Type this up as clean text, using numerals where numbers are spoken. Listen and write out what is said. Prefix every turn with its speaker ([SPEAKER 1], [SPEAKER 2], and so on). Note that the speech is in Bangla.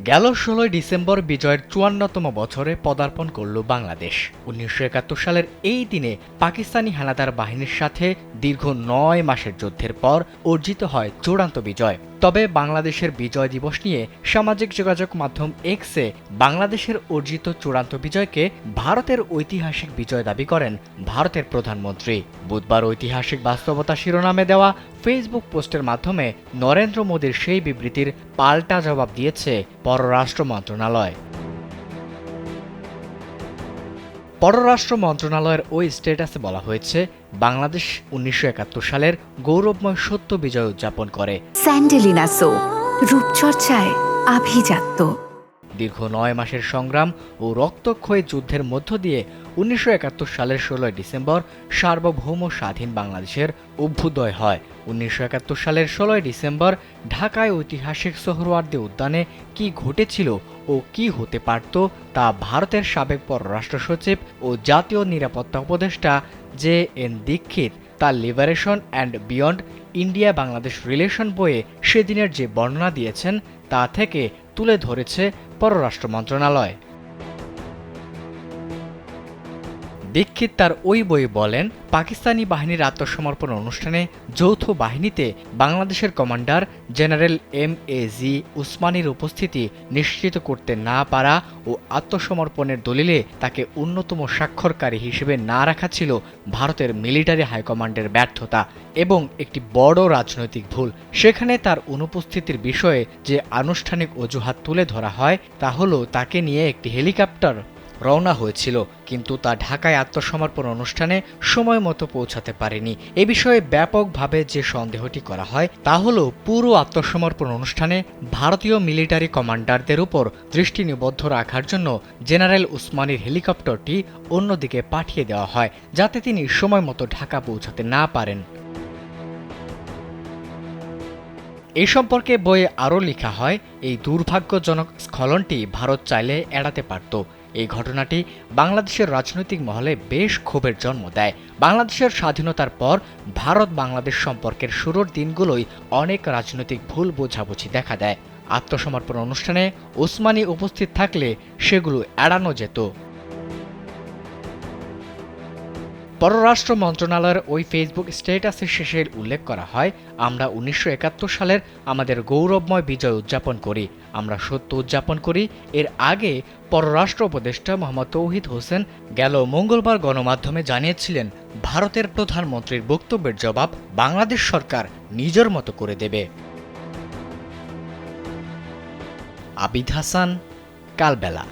[SPEAKER 1] গেল ১৬ ডিসেম্বর বিজয়ের ৫৪তম বছরে পদার্পণ করল বাংলাদেশ। ১৯৭১ সালের এই দিনে পাকিস্তানি হানাদার বাহিনীর সাথে দীর্ঘ ৯ মাসের যুদ্ধের পর অর্জিত হয় চূড়ান্ত বিজয়। তবে বাংলাদেশের বিজয় দিবস নিয়ে সামাজিক যোগাযোগ মাধ্যম এক্সে বাংলাদেশের অর্জিত চূড়ান্ত বিজয়কে ভারতের ঐতিহাসিক বিজয় দাবি করেন ভারতের প্রধানমন্ত্রী। বুধবার ঐতিহাসিক বাস্তবতা শিরোনামে দেওয়া ফেসবুক পোস্টের মাধ্যমে নরেন্দ্র মোদীর সেই বিবৃতির পাল্টা জবাব দিয়েছে পররাষ্ট্র মন্ত্রণালয়। পররাষ্ট্র মন্ত্রণালয়ের ওই স্ট্যাটাসে বলা হয়েছে, বাংলাদেশ ১৯৭১ সালের গৌরবময় সত্য বিজয় উদযাপন করে।
[SPEAKER 2] স্যান্ডেলিনা সো, রূপচর্চায় আভিজাত্য।
[SPEAKER 1] দীর্ঘ ৯ মাসের সংগ্রাম ও রক্তক্ষয়ী যুদ্ধের মধ্য দিয়ে ১৯৭১ সালের ১৬ ডিসেম্বর সার্বভৌম স্বাধীন বাংলাদেশের অভ্যুদয় হয়। ১৯৭১ সালের ১৬ ডিসেম্বর ঢাকায় ঐতিহাসিক সোহরাওয়ার্দী উদ্যানে কি ঘটেছিল ও কি হতে পারত তা ভারতের সাবেক পররাষ্ট্র সচিব ও জাতীয় নিরাপত্তা উপদেষ্টা জে.এন. দীক্ষিত তার liberation and beyond India Bangladesh relation বইয়ে সেদিনের যে বর্ণনা দিয়েছেন তা থেকে তুলে ধরেছে পররাষ্ট্র মন্ত্রণালয়। দীক্ষিত তার ওই বই বলেন, পাকিস্তানি বাহিনীর আত্মসমর্পণ অনুষ্ঠানে যৌথ বাহিনীতে বাংলাদেশের কমান্ডার জেনারেল এম.এ.জি. উসমানীর উপস্থিতি নিশ্চিত করতে না পারা ও আত্মসমর্পণের দলিলে তাকে অন্যতম স্বাক্ষরকারী হিসেবে না রাখা ছিল ভারতের মিলিটারি হাইকমান্ডের ব্যর্থতা এবং একটি বড় রাজনৈতিক ভুল। সেখানে তার অনুপস্থিতির বিষয়ে যে আনুষ্ঠানিক অজুহাত তুলে ধরা হয় তা হলো তাকে নিয়ে একটি হেলিকপ্টার রওনা হয়েছিল, কিন্তু তা ঢাকায় আত্মসমর্পণ অনুষ্ঠানে সময় মতো পৌঁছাতে পারেনি। এ বিষয়ে ব্যাপকভাবে যে সন্দেহটি করা হয় তা হলো পুরো আত্মসমর্পণ অনুষ্ঠানে ভারতীয় মিলিটারি কমান্ডারদের উপর দৃষ্টি নিবদ্ধ রাখার জন্য জেনারেল উসমানীর হেলিকপ্টারটি অন্যদিকে পাঠিয়ে দেওয়া হয়, যাতে তিনি সময় মতো ঢাকা পৌঁছাতে না পারেন। এই সম্পর্কে বইয়ে আরও লেখা হয়, এই দুর্ভাগ্যজনক স্খলনটি ভারত চাইলে এড়াতে পারত। এই ঘটনাটি বাংলাদেশের রাজনৈতিক মহলে বেশ ক্ষোভের জন্ম দেয়। বাংলাদেশের স্বাধীনতার পর ভারত বাংলাদেশ সম্পর্কের শুরুর দিনগুলোই অনেক রাজনৈতিক ভুল বোঝাবুঝি দেখা দেয়। আত্মসমর্পণ অনুষ্ঠানে ওসমানী উপস্থিত থাকলে সেগুলো এড়ানো যেত। পররাষ্ট্র মন্ত্রণালয়ের ওই ফেসবুক স্ট্যাটাসের শেষে উল্লেখ করা হয়, আমরা ১৯৭১ সালের আমাদের গৌরবময় বিজয় উদযাপন করি, আমরা সত্য উদযাপন করি। এর আগে পররাষ্ট্র উপদেষ্টা মোহাম্মদ তৌহিদ হোসেন গেল মঙ্গলবার গণমাধ্যমে জানিয়েছিলেন, ভারতের প্রধানমন্ত্রীর বক্তব্যের জবাব বাংলাদেশ সরকার নিজের মতো করে দেবে। আবিদ হাসান, কালবেলা।